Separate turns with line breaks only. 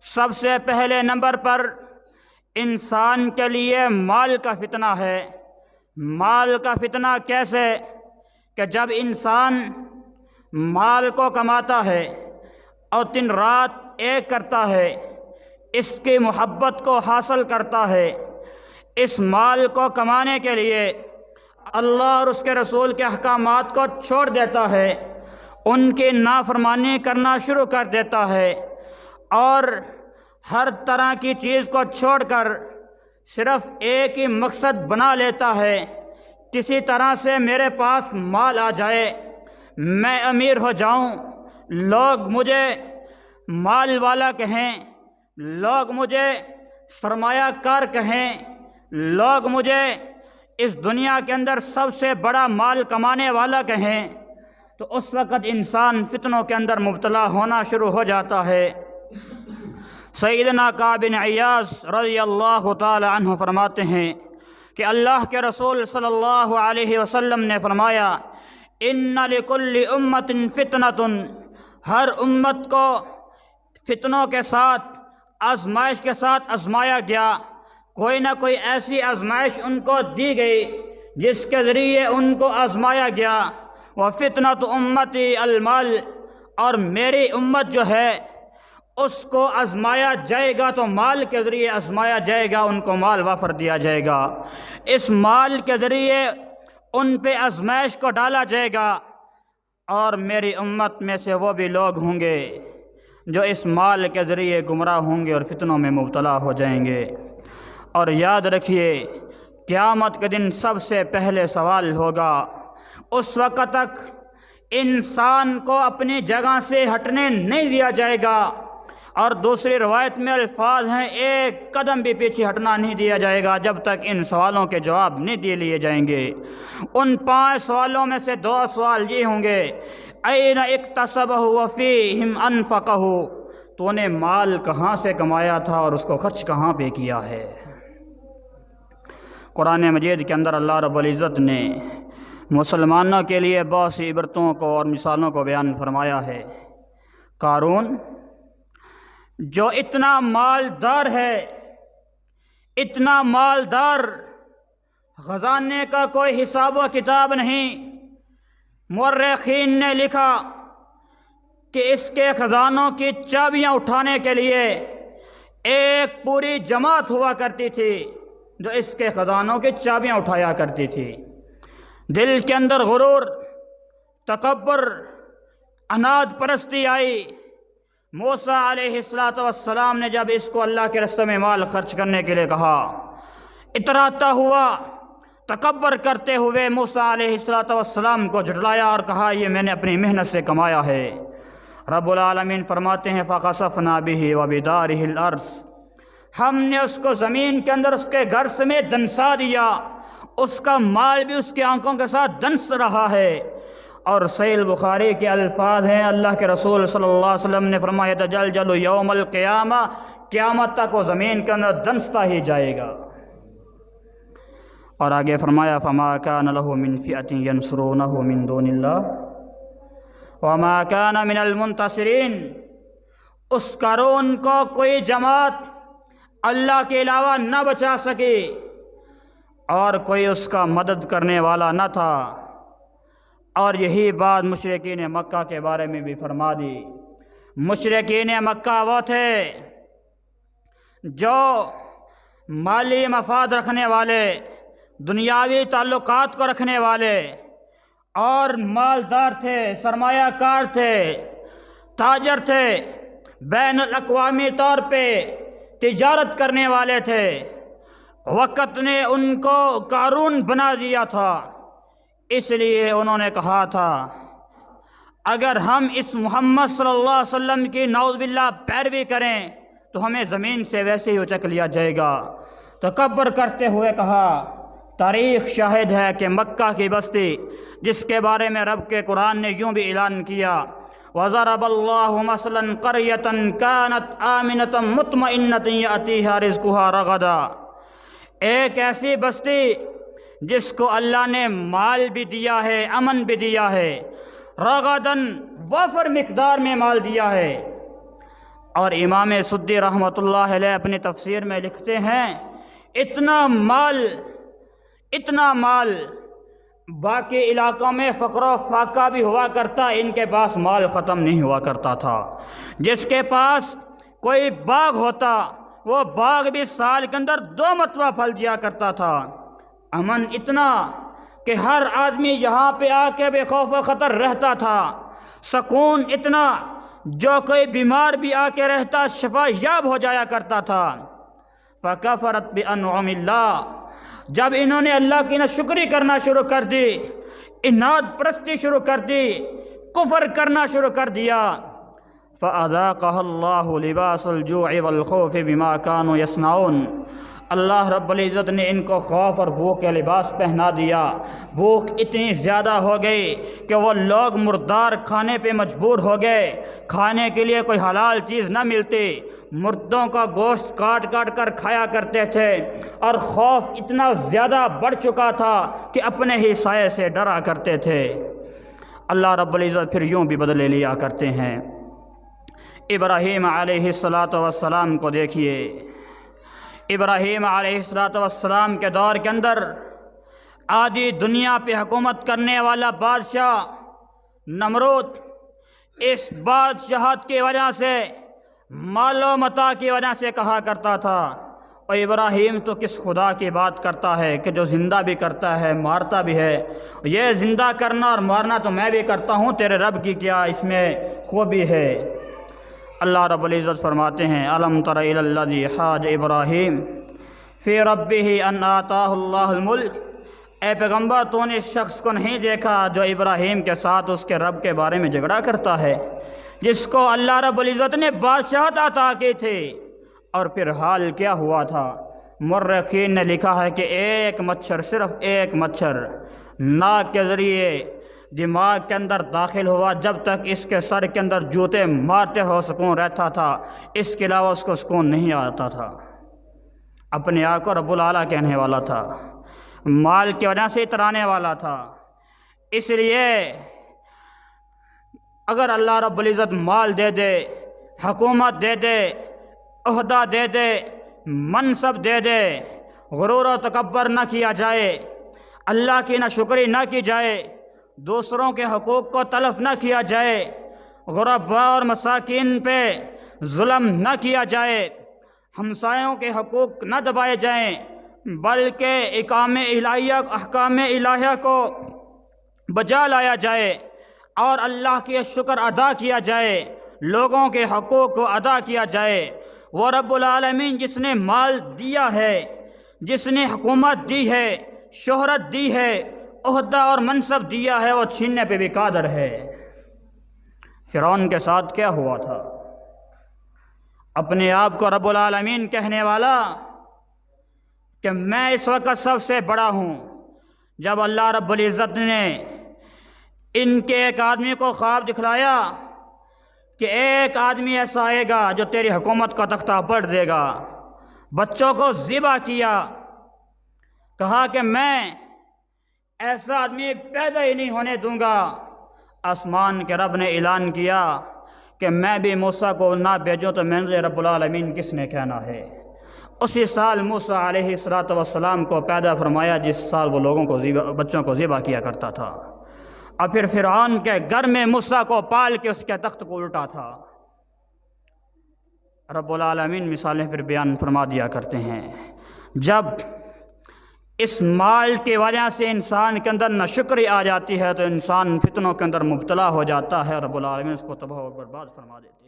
سب سے پہلے نمبر پر انسان کے لیے مال کا فتنہ ہے۔ مال کا فتنہ کیسے؟ کہ جب انسان مال کو کماتا ہے اور دن رات ایک کرتا ہے، اس کی محبت کو حاصل کرتا ہے، اس مال کو کمانے کے لیے اللہ اور اس کے رسول کے احکامات کو چھوڑ دیتا ہے، ان کی نافرمانی کرنا شروع کر دیتا ہے اور ہر طرح کی چیز کو چھوڑ کر صرف ایک ہی مقصد بنا لیتا ہے، کسی طرح سے میرے پاس مال آ جائے، میں امیر ہو جاؤں، لوگ مجھے مال والا کہیں، لوگ مجھے سرمایہ کار کہیں، لوگ مجھے اس دنیا کے اندر سب سے بڑا مال کمانے والا کہیں، تو اس وقت انسان فتنوں کے اندر مبتلا ہونا شروع ہو جاتا ہے۔ سیدنا کعب بن عیاض رضی اللہ تعالی عنہ فرماتے ہیں کہ اللہ کے رسول صلی اللہ علیہ وسلم نے فرمایا، ان لکل امت فتنۃ، ہر امت کو فتنوں کے ساتھ، آزمائش کے ساتھ آزمایا گیا، کوئی نہ کوئی ایسی آزمائش ان کو دی گئی جس کے ذریعے ان کو آزمایا گیا۔ وفتنۃ امتی المال، اور میری امت جو ہے اس کو آزمایا جائے گا تو مال کے ذریعے آزمایا جائے گا، ان کو مال وافر دیا جائے گا، اس مال کے ذریعے ان پہ آزمائش کو ڈالا جائے گا، اور میری امت میں سے وہ بھی لوگ ہوں گے جو اس مال کے ذریعے گمراہ ہوں گے اور فتنوں میں مبتلا ہو جائیں گے۔ اور یاد رکھیے، قیامت کے دن سب سے پہلے سوال ہوگا، اس وقت تک انسان کو اپنی جگہ سے ہٹنے نہیں دیا جائے گا، اور دوسری روایت میں الفاظ ہیں، ایک قدم بھی پیچھے ہٹنا نہیں دیا جائے گا جب تک ان سوالوں کے جواب نہیں دے لیے جائیں گے۔ ان 5 سوالوں میں سے 2 سوال یہ ہوں گے، این اکتسبہ وفیہم انفقہ، تو نے مال کہاں سے کمایا تھا اور اس کو خرچ کہاں پہ کیا ہے۔ قرآن مجید کے اندر اللہ رب العزت نے مسلمانوں کے لیے بہت سی عبرتوں کو اور مثالوں کو بیان فرمایا ہے۔ قارون جو اتنا مالدار ہے، اتنا مالدار، خزانے کا کوئی حساب و کتاب نہیں، مورخین نے لکھا کہ اس کے خزانوں کی چابیاں اٹھانے کے لیے ایک پوری جماعت ہوا کرتی تھی جو اس کے خزانوں کی چابیاں اٹھایا کرتی تھی۔ دل کے اندر غرور، تکبر، اناد پرستی آئی۔ موسیٰ علیہ السلام نے جب اس کو اللہ کے راستے میں مال خرچ کرنے کے لیے کہا، اتراتا ہوا، تکبر کرتے ہوئے موسیٰ علیہ السلام کو جھٹلایا اور کہا یہ میں نے اپنی محنت سے کمایا ہے۔ رب العالمین فرماتے ہیں فَخَسَفْنَا بِهِ وَبِدَارِهِ الْأَرْضِ، ہم نے اس کو زمین کے اندر اس کے گھر سمیت دنسا دیا، اس کا مال بھی اس کی آنکھوں کے ساتھ دنس رہا ہے۔ اور صحیح بخاری کے الفاظ ہیں، اللہ کے رسول صلی اللہ علیہ وسلم نے فرمایا تجلجل یوم القیامہ، قیامت تک وہ زمین کے اندر دنستا ہی جائے گا۔ اور آگے فرمایا فما کان لہ من فئۃ ینصرونہ من دون اللہ وما کان من المنتصرین، اس قارون کو کوئی جماعت اللہ کے علاوہ نہ بچا سکی اور کوئی اس کا مدد کرنے والا نہ تھا۔ اور یہی بات مشرکین مکہ کے بارے میں بھی فرما دی۔ مشرکین مکہ وہ تھے جو مالی مفاد رکھنے والے، دنیاوی تعلقات کو رکھنے والے اور مالدار تھے، سرمایہ کار تھے، تاجر تھے، بین الاقوامی طور پہ تجارت کرنے والے تھے۔ وقت نے ان کو قارون بنا دیا تھا، اس لیے انہوں نے کہا تھا اگر ہم اس محمد صلی اللہ علیہ وسلم کی نعوذ باللہ پیروی کریں تو ہمیں زمین سے ویسے ہی اچک لیا جائے گا۔ تکبر کرتے ہوئے کہا، تاریخ شاہد ہے کہ مکہ کی بستی جس کے بارے میں رب کے قرآن نے یوں بھی اعلان کیا، وَضَرَبَ اللَّهُ مَثَلًا قَرْيَةً كَانَتْ آمِنَةً مُطْمَئِنَّةً يَأْتِيهَا رِزْقُهَا رَغَدًا، ایک ایسی بستی جس کو اللہ نے مال بھی دیا ہے، امن بھی دیا ہے، رغداً وافر مقدار میں مال دیا ہے، اور امام سدی رحمۃ اللہ علیہ اپنی تفسیر میں لکھتے ہیں اتنا مال باقی علاقوں میں فقر و فاقہ بھی ہوا کرتا، ان کے پاس مال ختم نہیں ہوا کرتا تھا۔ جس کے پاس کوئی باغ ہوتا وہ باغ بھی سال کے اندر 2 مرتبہ پھل دیا کرتا تھا۔ امن اتنا کہ ہر آدمی یہاں پہ آ کے بے خوف و خطر رہتا تھا۔ سکون اتنا جو کوئی بیمار بھی آ کے رہتا شفا یاب ہو جایا کرتا تھا۔ فَكَفَرَتْ بِأَنْعُمِ اللَّهِ، جب انہوں نے اللہ کی ناشکری کرنا شروع کر دی، اناد پرستی شروع کر دی، کفر کرنا شروع کر دیا، فَأَذَاقَهَا اللَّهُ لِبَاسَ الْجُوعِ وَالْخَوْفِ بِمَا كَانُوا يَصْنَعُونَ، اللہ رب العزت نے ان کو خوف اور بھوک کا لباس پہنا دیا۔ بھوک اتنی زیادہ ہو گئی کہ وہ لوگ مردار کھانے پہ مجبور ہو گئے، کھانے کے لیے کوئی حلال چیز نہ ملتی، مردوں کا گوشت کاٹ کاٹ کر کھایا کرتے تھے، اور خوف اتنا زیادہ بڑھ چکا تھا کہ اپنے ہی سائے سے ڈرا کرتے تھے۔ اللہ رب العزت پھر یوں بھی بدلے لیا کرتے ہیں۔ ابراہیم علیہ السلام کو دیکھیے، ابراہیم علیہ السلام کے دور کے اندر آدھی دنیا پہ حکومت کرنے والا بادشاہ نمرود اس بادشاہت کی وجہ سے، مال و متاع کی وجہ سے کہا کرتا تھا، اور ابراہیم تو کس خدا کی بات کرتا ہے کہ جو زندہ بھی کرتا ہے مارتا بھی ہے، یہ زندہ کرنا اور مارنا تو میں بھی کرتا ہوں، تیرے رب کی کیا اس میں خوبی ہے؟ اللہ رب العزت فرماتے ہیں الم تر الی الذی حاج ابراہیم فی ربہ ان آتاہ اللہ الملک، اے پیغمبر تو نے اس شخص کو نہیں دیکھا جو ابراہیم کے ساتھ اس کے رب کے بارے میں جھگڑا کرتا ہے، جس کو اللہ رب العزت نے بادشاہت عطا کی تھی، اور پھر حال کیا ہوا تھا؟ مورخین نے لکھا ہے کہ ایک مچھر، صرف ایک مچھر ناک کے ذریعے دماغ کے اندر داخل ہوا، جب تک اس کے سر کے اندر جوتے مارتے ہو سکون رہتا تھا، اس کے علاوہ اس کو سکون نہیں آتا تھا۔ اپنے آپ کو رب العالی کہنے والا تھا، مال کی وجہ سے اترانے والا تھا۔ اس لیے اگر اللہ رب العزت مال دے دے، حکومت دے دے، عہدہ دے دے، منصب دے دے، غرور و تکبر نہ کیا جائے، اللہ کی ناشکری نہ کی جائے، دوسروں کے حقوق کو تلف نہ کیا جائے، غرباء اور مساکین پہ ظلم نہ کیا جائے، ہمسایوں کے حقوق نہ دبائے جائیں، بلکہ احکام الہیہ کو بجا لایا جائے اور اللہ کے شکر ادا کیا جائے، لوگوں کے حقوق کو ادا کیا جائے۔ وہ رب العالمین جس نے مال دیا ہے، جس نے حکومت دی ہے، شہرت دی ہے، عہدہ اور منصب دیا ہے، وہ چھیننے پہ بھی قادر ہے۔ فرعون کے ساتھ کیا ہوا تھا؟ اپنے آپ کو رب العالمین کہنے والا کہ میں اس وقت سب سے بڑا ہوں، جب اللہ رب العزت نے ان کے ایک آدمی کو خواب دکھلایا کہ ایک آدمی ایسا آئے گا جو تیری حکومت کا تختہ پلٹ دے گا، بچوں کو ذبح کیا، کہا کہ میں ایسا آدمی پیدا ہی نہیں ہونے دوں گا۔ آسمان کے رب نے اعلان کیا کہ میں بھی موسیٰ کو نہ بھیجوں تو میں رب العالمین کس نے کہنا ہے؟ اسی سال موسیٰ علیہ السلام کو پیدا فرمایا جس سال وہ بچوں کو ذبح کیا کرتا تھا، اور پھر فرعون کے گھر میں موسیٰ کو پال کے اس کے تخت کو الٹا تھا۔ رب العالمین مثالیں پھر بیان فرما دیا کرتے ہیں، جب اس مال کی وجہ سے انسان کے اندر ناشکری آ جاتی ہے تو انسان فتنوں کے اندر مبتلا ہو جاتا ہے، رب العالمین اس کو تباہ و برباد فرما دیتے ہیں۔